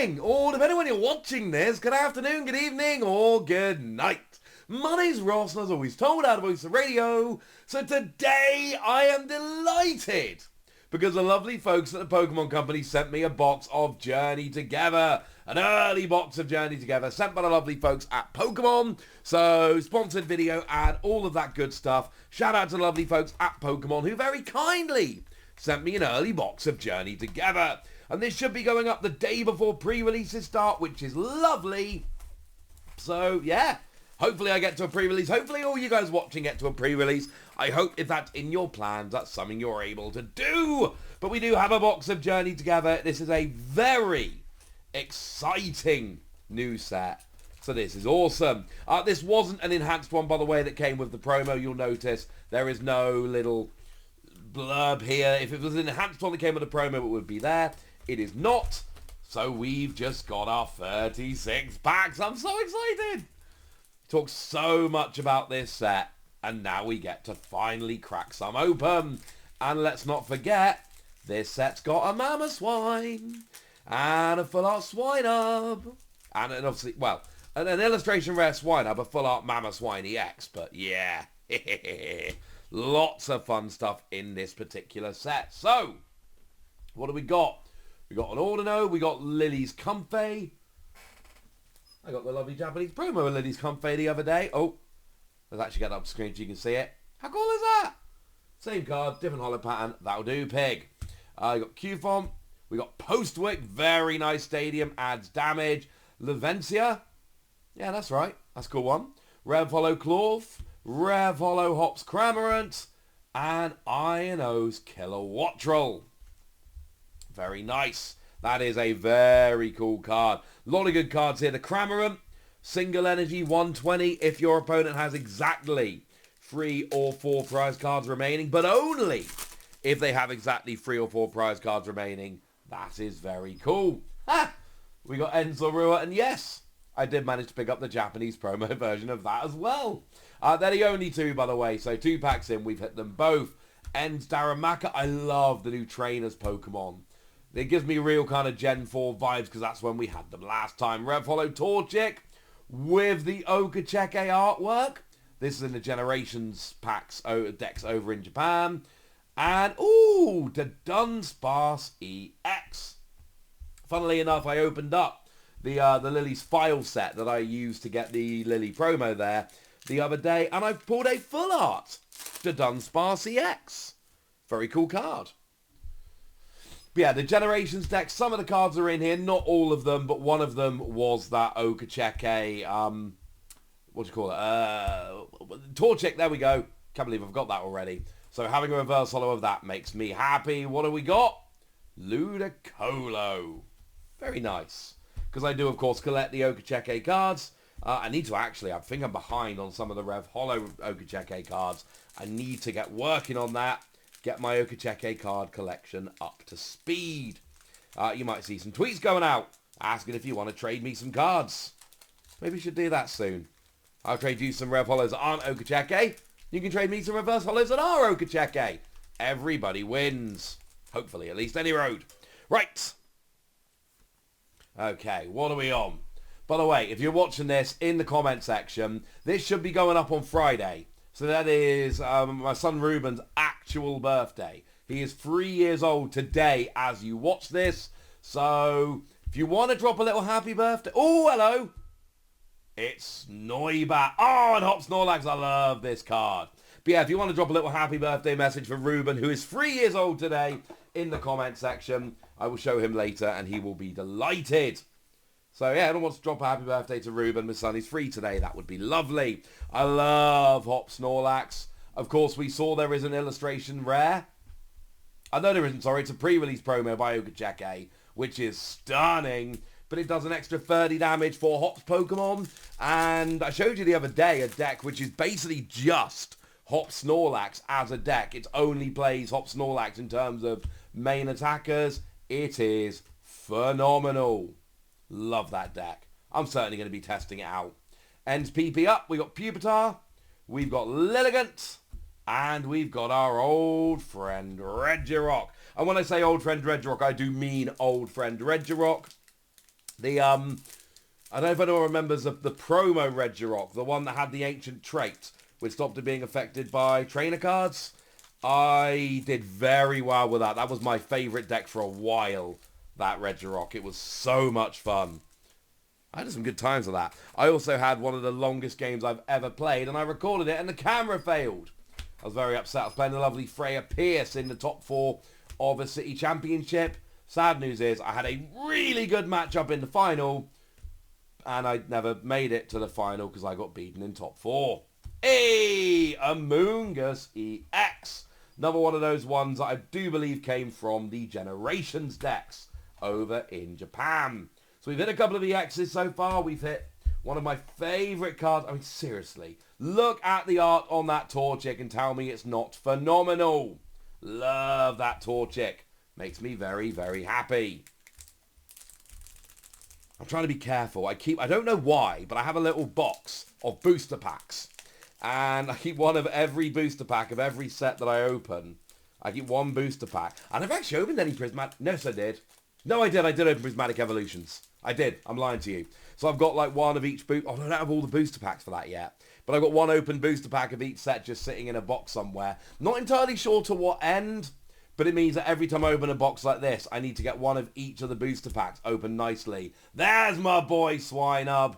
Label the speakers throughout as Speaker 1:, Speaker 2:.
Speaker 1: morning, or depending when you're watching this, good afternoon, good evening, or good night. My name's Ross, and as always told, out of Voice of Radio. So today I am delighted because the lovely folks at the Pokémon Company sent me a box of Journey Together. An early box of Journey Together sent by the lovely folks at Pokémon. So sponsored video and all of that good stuff. Shout out to the lovely folks at Pokémon who very kindly sent me an early box of Journey Together. And this should be going up the day before pre-releases start, which is lovely. So yeah, hopefully I get to a pre-release. Hopefully all you guys watching get to a pre-release. I hope if that's in your plans, that's something you're able to do. But we do have a box of Journey Together. This is a very exciting new set. So this is awesome. This wasn't an enhanced one, by the way, that came with the promo. You'll notice there is no little blurb here. If it was an enhanced one that came with the promo, it would be there. It is not. So we've just got our 36 packs. I'm so excited. Talk so much about this set, and now we get to finally crack some open. And let's not forget, this set's got a Mamoswine and a full art Swinub, and obviously, well, an illustration rare Swinub, a full art Mamoswine EX. But yeah, lots of fun stuff in this particular set. So, what do we got? We got an Ordino, we got Lily's Comfey. I got the lovely Japanese promo of Lily's Comfey the other day. Oh, let's actually get it up screen so you can see it. How cool is that? Same card, different holo pattern. That'll do, pig. You got Q-Font. We got Postwick. Very nice stadium. Adds damage. Levencia. Yeah, that's right. That's a cool one. Rev Holo Cloth. Rev Holo Hops Cramorant. And Iron-O's Kilowattrel. Very nice. That is a very cool card. A lot of good cards here. The Cramorant, single energy, 120 if your opponent has exactly 3 or 4 prize cards remaining, but only if they have exactly 3 or 4 prize cards remaining. That is very cool. Ha! We got Enzorua, and yes, I did manage to pick up the Japanese promo version of that as well. They're the only 2, by the way, so 2 packs in, we've hit them both. Ends Darumaka, I love the new trainers Pokemon. It gives me real kind of Gen 4 vibes because that's when we had them last time. Rev Holo Torchic with the Okacheke artwork. This is in the Generations packs decks over in Japan. And, ooh, the Dunsparce EX. Funnily enough, I opened up the Lily's file set that I used to get the Lily promo there the other day. And I've pulled a full art, the Dunsparce EX. Very cool card. But yeah, the Generations deck, some of the cards are in here, not all of them, but one of them was that Okacheke, what do you call it, Torchic, there we go. Can't believe I've got that already. So having a reverse holo of that makes me happy. What do we got? Ludicolo. Very nice. Because I do, of course, collect the Okacheke cards. I need to actually, I think I'm behind on some of the Rev Holo Okacheke cards. I need to get working on that. Get my Okacheke card collection up to speed. You might see some tweets going out asking if you want to trade me some cards. Maybe we should do that soon. I'll trade you some Rev Holos that aren't Okacheke. You can trade me some Reverse Holos that are Okacheke. Everybody wins. Hopefully, at least any road. Right. Okay, what are we on? By the way, if you're watching this in the comment section, this should be going up on Friday. So that is my son Ruben's actual birthday. He is 3 years old today as you watch this. So if you want to drop a little happy birthday... Oh, hello. It's Noibat. Oh, and Hop Snorlax. I love this card. But yeah, if you want to drop a little happy birthday message for Ruben, who is 3 years old today, in the comment section, I will show him later and he will be delighted. So yeah, I don't want to drop a happy birthday to Ruben. My son is free today. That would be lovely. I love Hop Snorlax. Of course, we saw there is an illustration rare. No, there isn't. Sorry, it's a pre-release promo by Okacheke, which is stunning. But it does an extra 30 damage for Hop's Pokemon. And I showed you the other day a deck which is basically just Hop Snorlax as a deck. It only plays Hop Snorlax in terms of main attackers. It is phenomenal. Love that deck. I'm certainly going to be testing it out. Ends PP up. We got Pupitar. We've got Lilligant. And we've got our old friend Regirock. And when I say old friend Regirock, I do mean old friend Regirock. The, I don't know if anyone remembers the promo Regirock, the one that had the ancient trait, which stopped it being affected by trainer cards. I did very well with that. That was my favourite deck for a while, that Regirock. It was so much fun. I had some good times with that. I also had one of the longest games I've ever played, and I recorded it, and the camera failed. I was very upset. I was playing the lovely Freya Pierce in the top 4 of a City Championship. Sad news is I had a really good matchup in the final, and I never made it to the final because I got beaten in top 4. Hey, Amoongus EX. Another one of those ones that I do believe came from the Generations decks over in Japan. So we've hit a couple of EXs so far. We've hit one of my favourite cards. I mean, seriously, look at the art on that Torchic and tell me it's not phenomenal. Love that Torchic. Makes me very, very happy. I'm trying to be careful. I don't know why, but I have a little box of booster packs. And I keep one of every booster pack of every set that I open. I keep one booster pack. And I've actually opened any Prismatic... No, yes, I did. No, I did. I did open Prismatic Evolutions. I did. I'm lying to you. So I've got like one of each boot. Oh, I don't have all the booster packs for that yet. But I've got one open booster pack of each set just sitting in a box somewhere. Not entirely sure to what end. But it means that every time I open a box like this, I need to get one of each of the booster packs open nicely. There's my boy Swinub.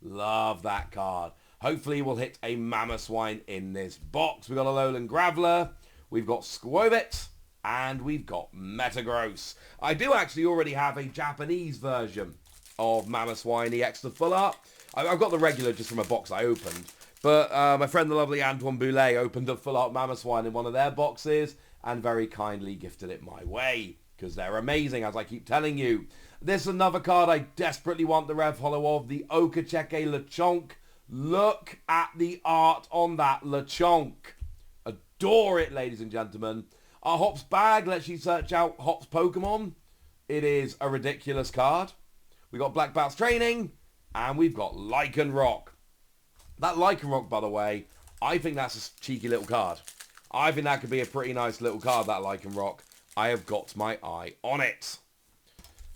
Speaker 1: Love that card. Hopefully we'll hit a Mamoswine in this box. We've got a Lowland Graveler, we've got Squobit, and we've got Metagross. I do actually already have a Japanese version of Mamoswine EX, the full art. I've got the regular just from a box I opened. But my friend the lovely Antoine Boulet opened a full art Mamoswine in one of their boxes and very kindly gifted it my way. Because they're amazing, as I keep telling you. This is another card I desperately want the Rev Holo of, the Okacheke Lechonk. Look at the art on that Lechonk. Adore it, ladies and gentlemen. Our Hops bag lets you search out Hops Pokemon. It is a ridiculous card. We got Black Belt's Training, and we've got Lycanroc. That Lycanroc, by the way, I think that's a cheeky little card. I think that could be a pretty nice little card, that Lycanroc. I have got my eye on it.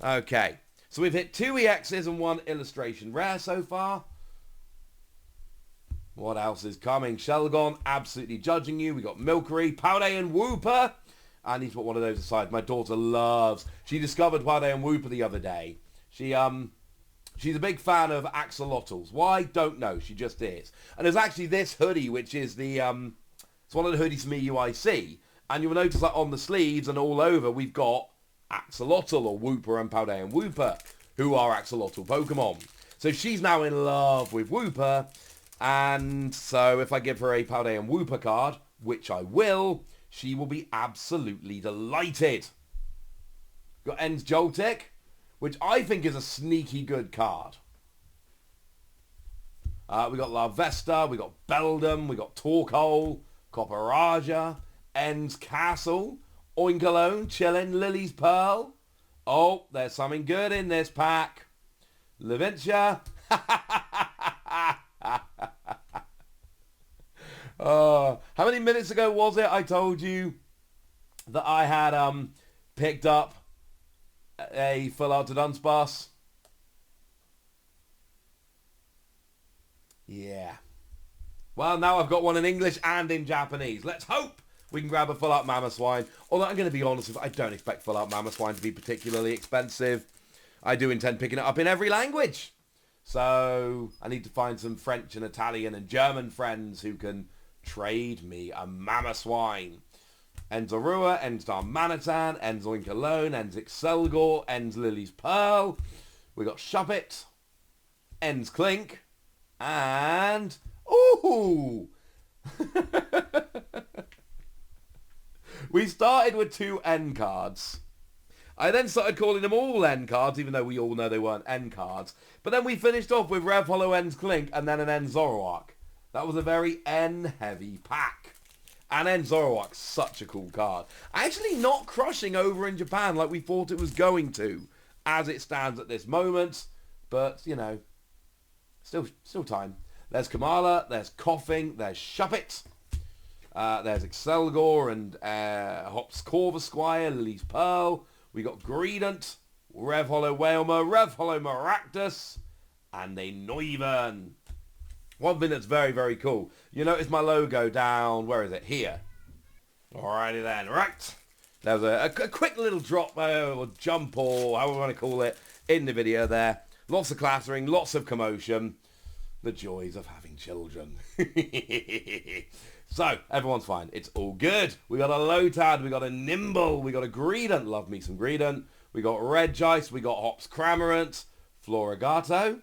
Speaker 1: Okay, so we've hit 2 EXs and 1 illustration rare so far. What else is coming? Shelgon, absolutely judging you. We got Milcery, Paldea and Wooper. I need to put one of those aside. My daughter loves... She discovered Paldea and Wooper the other day. She's a big fan of axolotls. Why? Don't know. She just is. And there's actually this hoodie, which is the... it's one of the hoodies from EUIC. And you'll notice that on the sleeves and all over, we've got Axolotl or Wooper and Paldea and Wooper, who are axolotl Pokemon. So she's now in love with Wooper. And so if I give her a Paldea and Wooper card, which I will, she will be absolutely delighted. Got Ends Joltik, which I think is a sneaky good card. We got Larvesta, we got Beldum, we got Torkoal, Copperaja, Ends Castle, Oinkologne, Chillin, Lily's Pearl. Oh, there's something good in this pack. Levincia. How many minutes ago was it I told you that I had picked up a full art to Dunsparce? Yeah. Well, now I've got one in English and in Japanese. Let's hope we can grab a full art Mamoswine. Although I'm going to be honest with you, I don't expect full art Mamoswine to be particularly expensive. I do intend picking it up in every language. So I need to find some French and Italian and German friends who can trade me a Mamoswine. Ends Arua, ends Darmanitan, ends Oinkologne, ends Excelgor, ends Lily's Pearl. We got Shuppet, ends Clink, and... Ooh! We started with 2 N cards. I then started calling them all N cards, even though we all know they weren't N cards. But then we finished off with Rev Holo Ends Clink and then an N Zoroark. That was a very N-heavy pack. And N Zoroark's such a cool card. Actually not crushing over in Japan like we thought it was going to, as it stands at this moment. But, you know, still time. There's Kamala, there's Coughing, there's Shuppet. There's Excelgor and Hops Corvusquire, Lily's Pearl. We got Greedent, Rev Holo Whalmer, Rev Holo Maractus, and a Noivern. One thing that's very, very cool. You notice my logo down, where is it? Here. Alrighty then, right. There was a quick little drop or jump or however you want to call it in the video there. Lots of clattering, lots of commotion. The joys of having children. So, everyone's fine. It's all good. We got a Lotad, we got a Nimble, we got a Greedent. Love me some Greedent. We got Regice, we got Hops Cramorant, Florigato.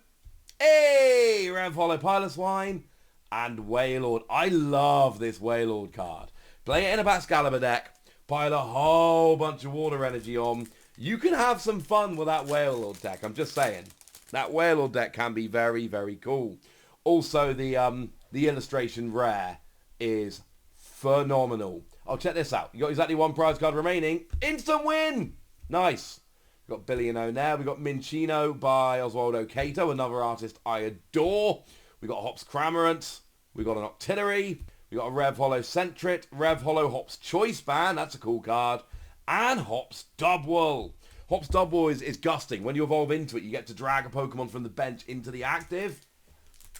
Speaker 1: Hey! Rev Holo Piloswine. And Wailord. I love this Wailord card. Play it in a Baxcalibur deck. Pile a whole bunch of water energy on. You can have some fun with that Wailord deck. I'm just saying. That Wailord deck can be very, very cool. Also, the illustration rare is phenomenal. Oh, check this out. You got exactly one prize card remaining. Instant win! Nice. We've got Billiono there. We've got Minchino by Oswaldo Cato, another artist I adore. We got Hops Cramorant. We got an Octillery. We got a Rev Holo Sentret. Rev Holo Hops Choice Band. That's a cool card. And Hops Dubwool. Hops Dubwool is gusting. When you evolve into it, you get to drag a Pokemon from the bench into the active.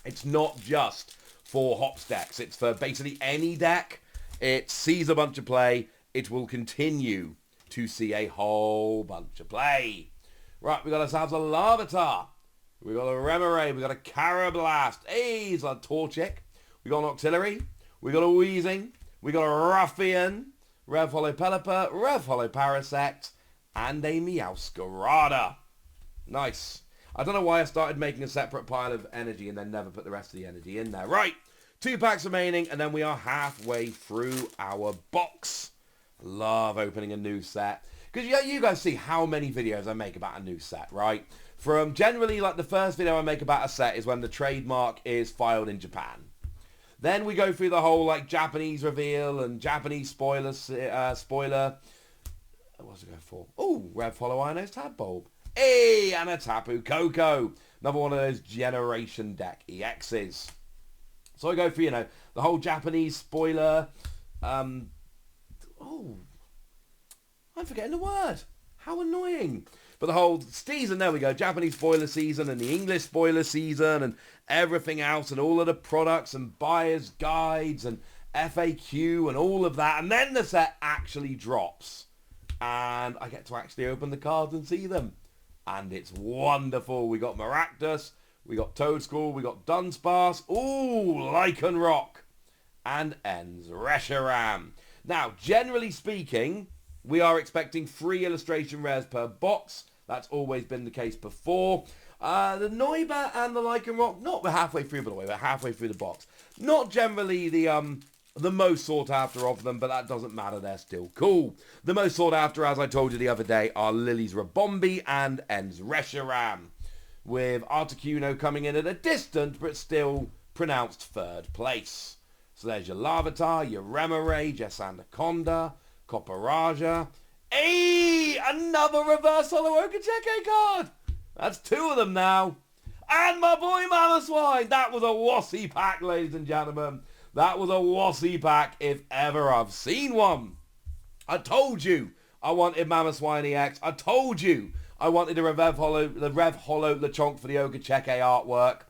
Speaker 1: It's not just for Hops decks. It's for basically any deck. It sees a bunch of play. It will continue to see a whole bunch of play. Right, we got ourselves a Larvitar. We got a Remoraid. We got a Carablast. Hey, he's a Torchic. We got an Octillery. We got a Weezing. We got a Ruffian. Rev Holo Pelipper. Rev Holo Parasect. And a Meowscarada. Nice. I don't know why I started making a separate pile of energy and then never put the rest of the energy in there. Right, 2 packs remaining, and then we are halfway through our box. Love opening a new set. Because you guys see how many videos I make about a new set, right? From generally, like the first video I make about a set is when the trademark is filed in Japan. Then we go through the whole like Japanese reveal and Japanese spoiler. What's it going for? Oh, Rev Holo Ionos Tadbulb. Hey, and a Tapu Koko. Another one of those Generation Deck EXs. So I go for, the whole Japanese spoiler. I'm forgetting the word. How annoying. But the whole season, there we go. Japanese spoiler season and the English spoiler season and everything else and all of the products and buyer's guides and FAQ and all of that. And then the set actually drops. And I get to actually open the cards and see them. And it's wonderful. We got Maractus, we got Toedscool, we got Dunsparce, ooh, Lycanroc, and Ends Reshiram. Now, generally speaking, we are expecting 3 illustration rares per box. That's always been the case before. The Noibat and the Lycanroc, we're halfway through, by the way, we're halfway through the box. Not generally the most sought after of them, but that doesn't matter, they're still cool. The most sought after, as I told you the other day, are Lily's Rabombi and Ends Reshiram, with Articuno coming in at a distant but still pronounced 3rd place. So there's your Larvitar, your Remoraid, your Sandaconda, Copperaja. Hey, another reverse holo Okacheke card! That's 2 of them now. And my boy Mamoswine! That was a wassy pack, ladies and gentlemen. That was a wassy pack if ever I've seen one. I told you I wanted Mamoswine EX. I told you I wanted the Rev Holo Lechonk for the Okacheke artwork.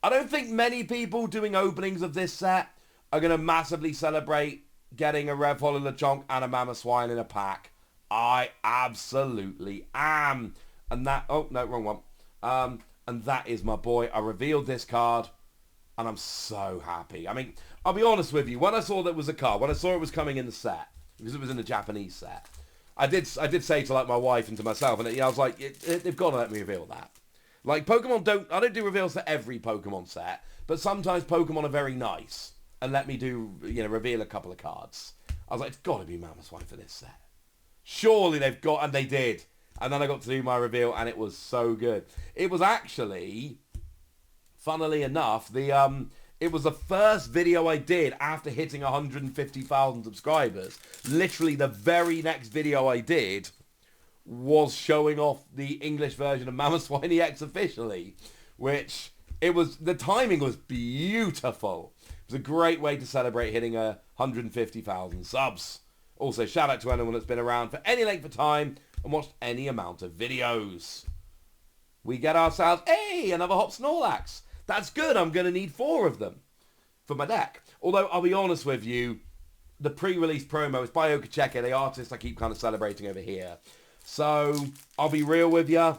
Speaker 1: I don't think many people doing openings of this set are going to massively celebrate getting a Rev Holo Lechonk and a Mamoswine in a pack. I absolutely am. And that... Oh, no, wrong one. And that is my boy. I revealed this card. And I'm so happy. I mean, I'll be honest with you. When I saw that was a card, when I saw it was coming in the set, because it was in the Japanese set, I did say to like my wife and to myself, and I was like, they've got to let me reveal that. Like Pokemon I don't do reveals for every Pokemon set, but sometimes Pokemon are very nice and let me do, reveal a couple of cards. I was like, it's got to be Mamoswine for this set. Surely they've got, and they did. And then I got to do my reveal, and it was so good. It was actually, funnily enough, it was the first video I did after hitting 150,000 subscribers. Literally the very next video I did was showing off the English version of Mamoswine EX officially, which the timing was beautiful. It was a great way to celebrate hitting 150,000 subs. Also, shout out to anyone that's been around for any length of time and watched any amount of videos. We get ourselves, hey, another Hop Snorlax. That's good. I'm going to need 4 of them for my deck. Although, I'll be honest with you, the pre-release promo is by Okacheke, the artist I keep kind of celebrating over here. So, I'll be real with you.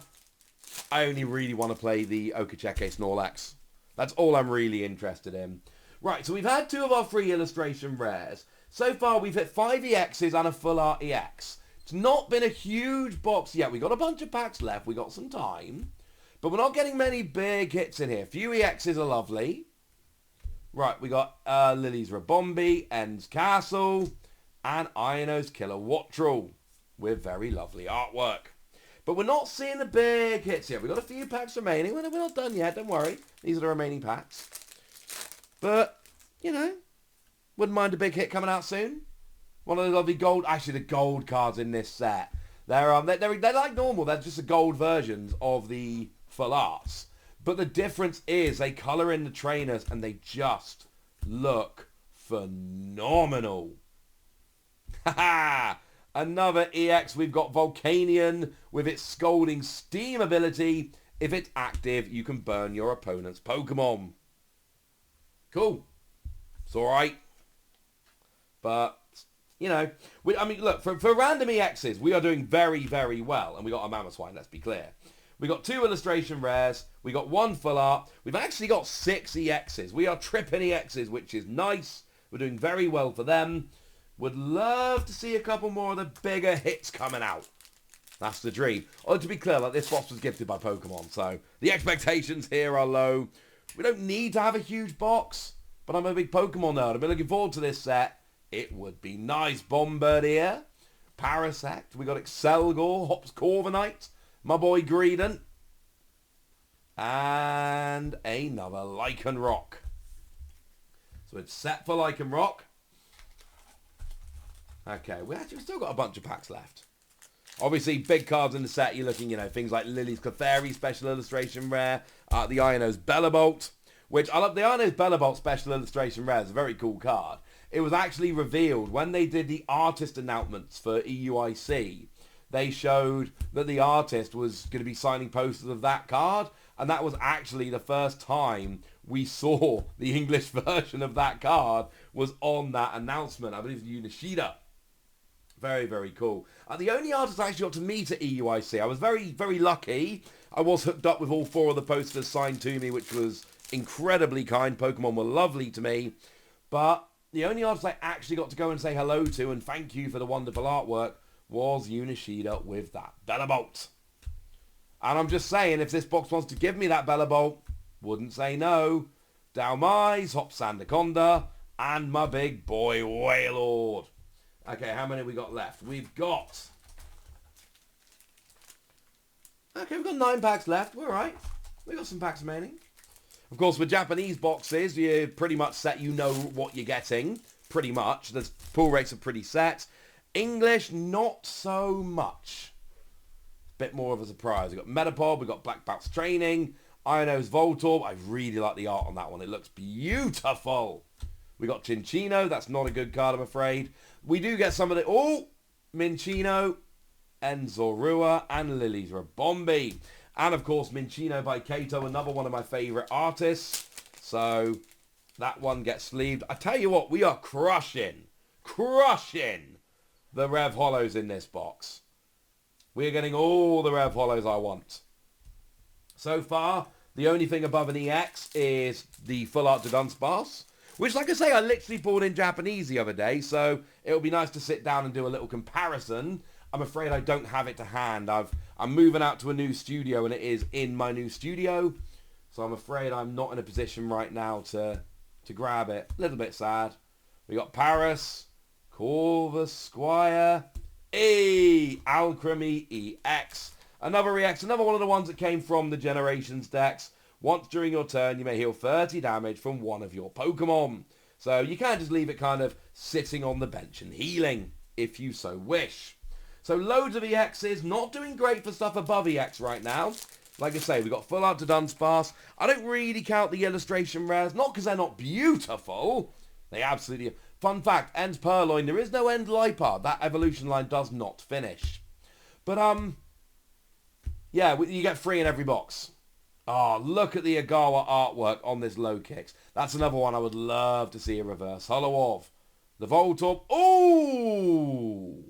Speaker 1: I only really want to play the Okacheke Snorlax. That's all I'm really interested in. Right, so we've had 2 of our free illustration rares. So far, we've hit 5 EXs and a full art EX. It's not been a huge box yet. We got a bunch of packs left. We got some time. But we're not getting many big hits in here. Few EXs are lovely. Right, we got Lily's Rabombi, End's Castle, and Iono's Killer Wattrel with very lovely artwork. But we're not seeing the big hits yet. We've got a few packs remaining. We're not done yet, don't worry. These are the remaining packs. But, you know, wouldn't mind a big hit coming out soon. One of the lovely gold... Actually, the gold cards in this set. They're like normal. They're just the gold versions of the full arts. But the difference is they colour in the trainers and they just look phenomenal. Haha! Another EX. We've got Volcanion with its Scalding Steam ability. If it's active, you can burn your opponent's Pokemon. Cool. It's alright. But, you know, I mean, look, for random EXs, we are doing very, very well. And we got a Mamoswine, let's be clear. We got 2 illustration rares. We got 1 full art. We've actually got 6 EXs. We are tripping EXs, which is nice. We're doing very well for them. Would love to see a couple more of the bigger hits coming out. That's the dream. Oh, to be clear, like this box was gifted by Pokemon, so the expectations here are low. We don't need to have a huge box, but I'm a big Pokemon nerd. I've been looking forward to this set. It would be nice. Bombirdier, Parasect. We got Excelgor, Hops Corviknight, my boy Greedent, and another Lycanroc. So it's set for Lycanroc. Okay, we've still got a bunch of packs left. Obviously, big cards in the set. You're looking, you know, things like Lily's Clefairy Special Illustration Rare, the Iono's Bellabolt, which I love. The Iono's Bellabolt Special Illustration Rare is a very cool card. It was actually revealed when they did the artist announcements for EUIC. They showed that the artist was going to be signing posters of that card, and that was actually the first time we saw the English version of that card was on that announcement. I believe it was Unishida. Very, very cool. The only artist I actually got to meet at EUIC, I was very, very lucky. I was hooked up with all 4 of the posters signed to me, which was incredibly kind. Pokemon were lovely to me. But the only artist I actually got to go and say hello to and thank you for the wonderful artwork was Unishida with that Bellabolt. And I'm just saying, if this box wants to give me that Bellabolt, wouldn't say no. Dalmise, Hop Sandaconda, and my big boy Wailord. Okay, how many we got left? We've got 9 packs left. We're alright. We've got some packs remaining. Of course, with Japanese boxes, you're pretty much set. You know what you're getting. Pretty much. The pull rates are pretty set. English, not so much. Bit more of a surprise. We've got Metapod. We've got Black Bounce Training. Iono's Voltorb. I really like the art on that one. It looks beautiful. We got Chinchino. That's not a good card, I'm afraid. We do get some of the... Oh! Minchino, Enzorua, and Lily's Rabombi. And, of course, Minchino by Kato, another one of my favourite artists. So, that one gets sleeved. I tell you what, we are crushing the Rev Hollows in this box. We are getting all the Rev Hollows I want. So far, the only thing above an EX is the Full Art to Dunsparce. Which, like I say, I literally bought in Japanese the other day, so it'll be nice to sit down and do a little comparison. I'm afraid I don't have it to hand. I'm moving out to a new studio, and it is in my new studio. So I'm afraid I'm not in a position right now to grab it. A little bit sad. We got Paris, Corvusquire, Alchemy EX. Another EX, another one of the ones that came from the Generations decks. Once during your turn, you may heal 30 damage from one of your Pokemon. So you can't just leave it kind of sitting on the bench and healing, if you so wish. So loads of EXs, not doing great for stuff above EX right now. Like I say, we got Full Art to Dunsparce. I don't really count the illustration rares, not because they're not beautiful. They absolutely are. Fun fact, End Purloin, there is no End Lipard. That evolution line does not finish. But, yeah, you get 3 in every box. Oh, look at the Agawa artwork on this low kicks. That's another one I would love to see a reverse holo of. The Voltorb. Ooh!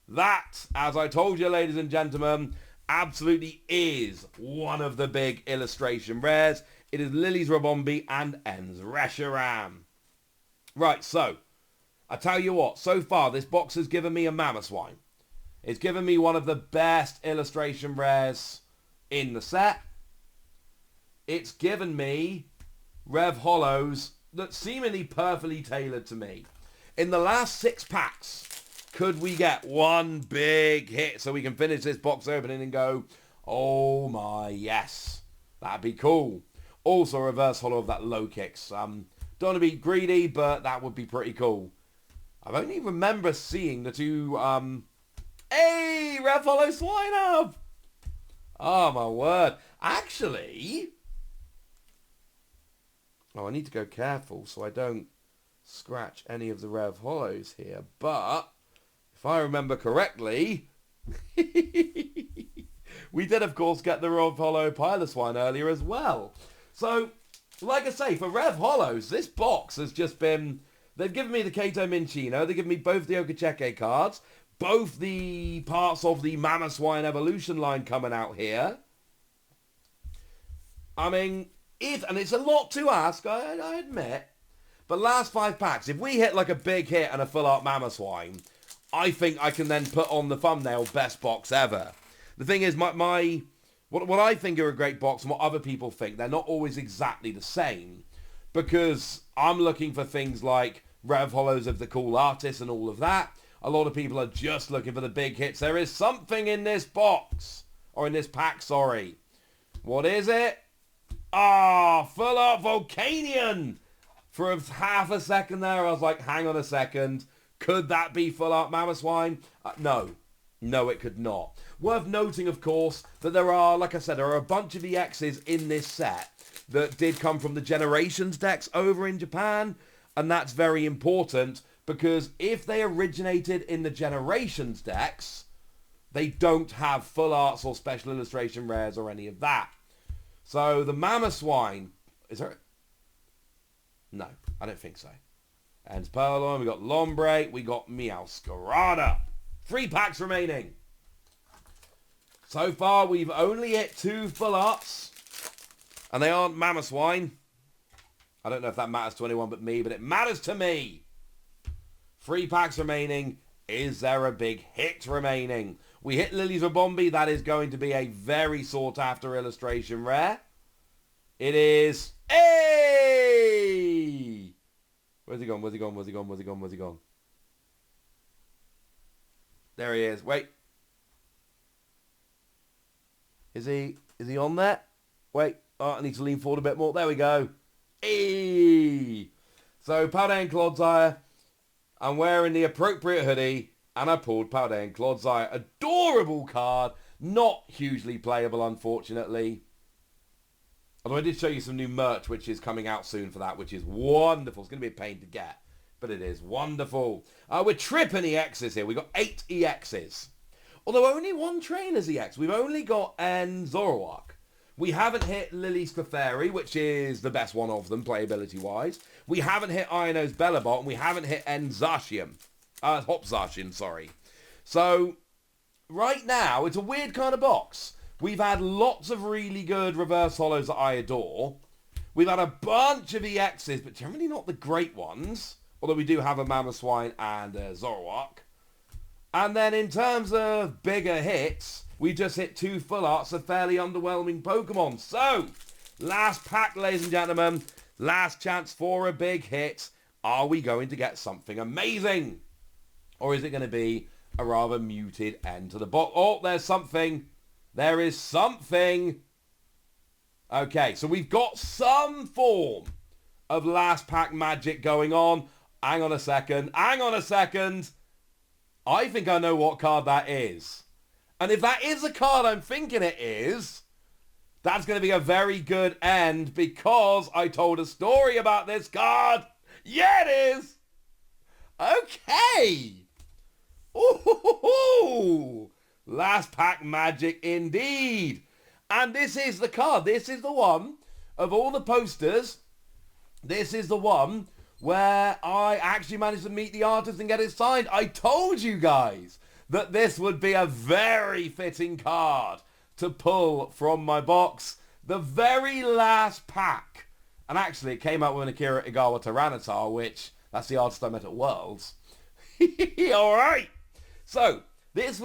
Speaker 1: That, as I told you, ladies and gentlemen, absolutely is one of the big illustration rares. It is Lily's Rabombi and En's Reshiram. Right, so, I tell you what, so far this box has given me a Mamoswine. It's given me one of the best illustration rares in the set. It's given me Rev Holos that seemingly perfectly tailored to me. In the last 6 packs, could we get one big hit so we can finish this box opening and go, oh my, yes, that'd be cool. Also, a reverse holo of that low kicks. Don't want to be greedy, but that would be pretty cool. I only remember seeing the 2, hey, Rev Holo Swine Up! Oh my word. Actually, I need to go careful so I don't scratch any of the Rev Holos here, but if I remember correctly, we did, of course, get the Rev Holo Piloswine earlier as well. So, like I say, for Rev Holos, this box has just been... They've given me the Kato Minchino, they've given me both the Okacheke cards, both the parts of the Mamoswine Evolution line coming out here. I mean, and it's a lot to ask, I admit, but last 5 packs, if we hit like a big hit and a full art Mamoswine, I think I can then put on the thumbnail best box ever. The thing is, what I think are a great box and what other people think, they're not always exactly the same. Because I'm looking for things like Rev Holos of the cool artists and all of that. A lot of people are just looking for the big hits. There is something in this box. Or in this pack, sorry. What is it? Ah, full art Volcanion! For half a second there, I was like, hang on a second. Could that be full art Mamoswine? No. No, it could not. Worth noting, of course, that there are, like I said, there are a bunch of EXs in this set that did come from the Generations decks over in Japan. And that's very important because if they originated in the Generations decks, they don't have full arts or special illustration rares or any of that. So the Mamoswine, is there? No, I don't think so. And Purloin, we got Lombre, we got Meowscarada. 3 packs remaining. So far, we've only hit 2 full arts. And they aren't Mamoswine. I don't know if that matters to anyone but me, but it matters to me. 3 packs remaining. Is there a big hit remaining? We hit Lily's Rabombi. That is going to be a very sought after illustration rare. It is... Hey! Where's he gone? Where's he gone? Where's he gone? Where's he gone? Where's he gone? There he is. Wait. Is he on there? Wait. Oh, I need to lean forward a bit more. There we go. Hey! So, Paldean Clodsire. I'm wearing the appropriate hoodie. And I pulled Paldean Clodsire. Adorable card. Not hugely playable, unfortunately. Although I did show you some new merch, which is coming out soon for that, which is wonderful. It's going to be a pain to get. But it is wonderful. We're tripping EXs here. We've got 8 EXs. Although only 1 trainer's EX. We've only got N Zoroark. We haven't hit Lily's Clefairy, which is the best one of them, playability-wise. We haven't hit Iono's Bellabot, and we haven't hit N Zacian. Hop Zacian, sorry. So, right now, it's a weird kind of box. We've had lots of really good reverse holos that I adore. We've had a bunch of EXs, but generally not the great ones. Although we do have a Mamoswine and a Zoroark. And then in terms of bigger hits, we just hit 2 full arts of fairly underwhelming Pokemon. So, last pack, ladies and gentlemen. Last chance for a big hit. Are we going to get something amazing? Or is it going to be a rather muted end to the box? Oh, there's something. There is something. Okay, so we've got some form of last pack magic going on. Hang on a second. Hang on a second. I think I know what card that is. And if that is the card I'm thinking it is, that's going to be a very good end because I told a story about this card. Yeah, it is. Okay. Ooh, Last pack magic indeed. And this is the card. This is the one of all the posters. This is the one where I actually managed to meet the artist and get it signed. I told you guys that this would be a very fitting card to pull from my box. The very last pack. And actually it came out with an Akira Igawa Tyranitar, which that's the artist I met at Worlds. Alright. So, this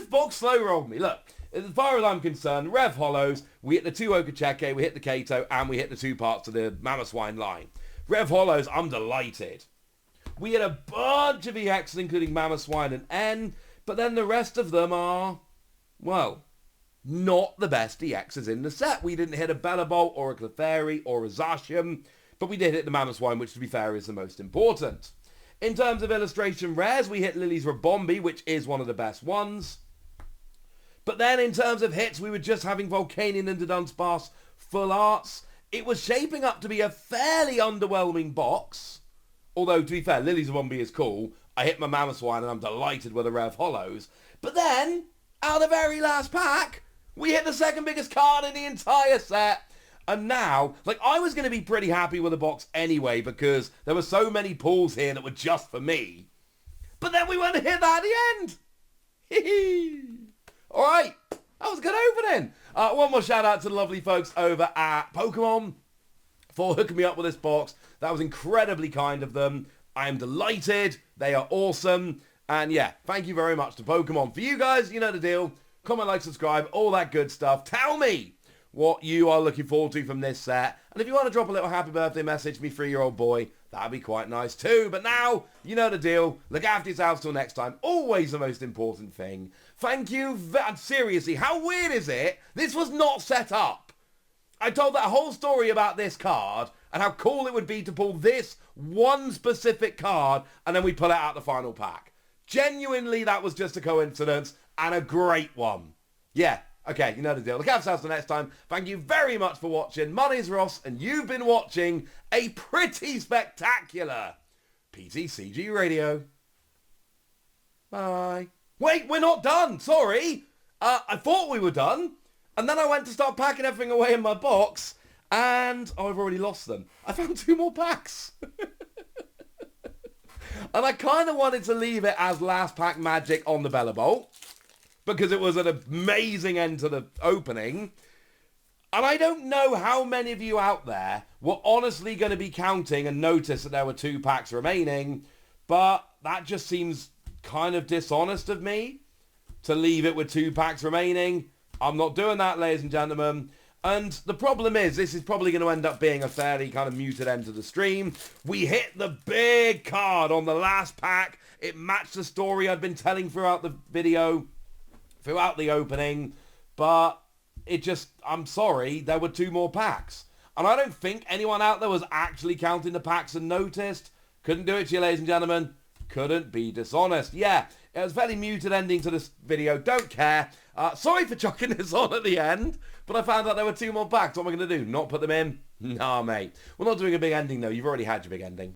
Speaker 1: box slow rolled me. Look, as far as I'm concerned, Rev Hollows, we hit the 2 Okacheke, we hit the Kato, and we hit the 2 parts of the Mamoswine line. Rev Hollows, I'm delighted. We hit a bunch of EXs, including Mamoswine and N, but then the rest of them are, well, not the best EXs in the set. We didn't hit a Bellabolt or a Clefairy or a Zacian, but we did hit the Mamoswine, which to be fair is the most important. In terms of illustration rares, we hit Lily's Rabombi, which is one of the best ones. But then in terms of hits, we were just having Volcanion and the Dunsparce full arts. It was shaping up to be a fairly underwhelming box. Although, to be fair, Lily's Rabombi is cool. I hit my Mamoswine and I'm delighted with the Rev Hollows. But then, out of the very last pack, we hit the second biggest card in the entire set. And now, like, I was going to be pretty happy with the box anyway because there were so many pulls here that were just for me. But then we went to hit that at the end. Hee Alright, that was a good opening. One more shout out to the lovely folks over at Pokemon for hooking me up with this box. That was incredibly kind of them. I am delighted. They are awesome. And yeah, thank you very much to Pokemon. For you guys, you know the deal. Comment, like, subscribe, all that good stuff. Tell me what you are looking forward to from this set. And if you want to drop a little happy birthday message to me 3-year-old boy, that'd be quite nice too. But now, you know the deal. Look after yourselves till next time. Always the most important thing. Thank you. Seriously, how weird is it? This was not set up. I told that whole story about this card and how cool it would be to pull this one specific card and then we pull it out the final pack. Genuinely, that was just a coincidence and a great one. Yeah. Okay, you know the deal. Look after yourselves till next time. Thank you very much for watching. My name's Ross, and you've been watching a pretty spectacular PTCG Radio. Bye. Wait, we're not done. Sorry. I thought we were done, and then I went to start packing everything away in my box, and I've already lost them. I found 2 more packs. And I kind of wanted to leave it as last pack magic on the Bellabolt, because it was an amazing end to the opening. And I don't know how many of you out there were honestly going to be counting and notice that there were 2 packs remaining, but that just seems kind of dishonest of me to leave it with 2 packs remaining. I'm not doing that, ladies and gentlemen. And the problem is, this is probably going to end up being a fairly kind of muted end to the stream. We hit the big card on the last pack. It matched the story I'd been telling throughout the video, throughout the opening, but it just, I'm sorry, there were 2 more packs. And I don't think anyone out there was actually counting the packs and noticed. Couldn't do it to you, ladies and gentlemen. Couldn't be dishonest. Yeah, it was a fairly muted ending to this video. Don't care. Sorry for chucking this on at the end, but I found out there were 2 more packs. What am I going to do? Not put them in? Nah, mate. We're not doing a big ending, though. You've already had your big ending.